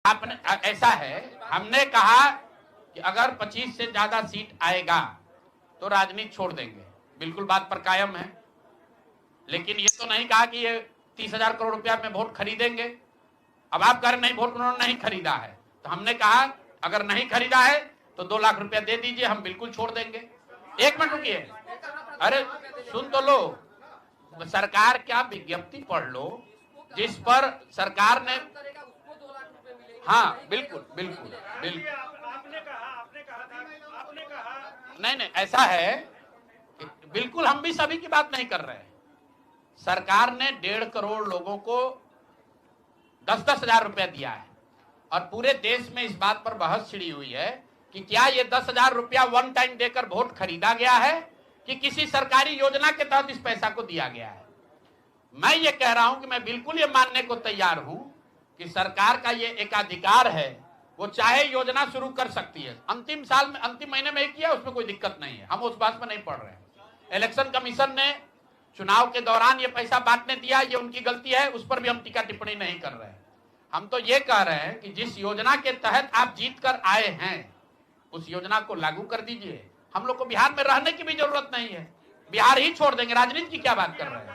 आपने ऐसा है, हमने कहा कि अगर 25 से ज्यादा सीट आएगा तो राजनीति छोड़ देंगे, बिल्कुल बात पर कायम है। लेकिन ये तो नहीं कहा कि ये 30,000 करोड़ रुपया में वोट खरीदेंगे। अब आप कह रहे नहीं, वोट उन्होंने नहीं खरीदा है, तो हमने कहा अगर नहीं खरीदा है तो 2 लाख रुपया दे दीजिए, हम बिल्कुल छोड़ देंगे। 1 मिनट रुकिए, अरे सुन तो लो, सरकार क्या विज्ञप्ति पढ़ लो जिस पर सरकार ने, हाँ बिल्कुल बिल्कुल बिल्कुल, नहीं नहीं ऐसा है, बिल्कुल हम भी सभी की बात नहीं कर रहे हैं। सरकार ने 1.5 करोड़ लोगों को 10-10 हजार रुपया दिया है और पूरे देश में इस बात पर बहस छिड़ी हुई है कि क्या ये 10 हजार रुपया वन टाइम देकर वोट खरीदा गया है कि किसी सरकारी योजना के तहत इस पैसा को दिया गया है। मैं ये कह रहा हूं कि मैं बिल्कुल ये मानने को तैयार हूं कि सरकार का ये एकाधिकार है, वो चाहे योजना शुरू कर सकती है। अंतिम साल में, अंतिम महीने में किया, उसमें कोई दिक्कत नहीं है, हम उस बात में नहीं पड़ रहे हैं। इलेक्शन कमीशन ने चुनाव के दौरान ये पैसा बांटने दिया, ये उनकी गलती है, उस पर भी हम टीका टिप्पणी नहीं कर रहे हैं। हम तो ये कह रहे हैं कि जिस योजना के तहत आप जीत कर आए हैं उस योजना को लागू कर दीजिए। हम लोग को बिहार में रहने की भी जरूरत नहीं है, बिहार ही छोड़ देंगे, राजनीति की क्या बात कर रहे हैं।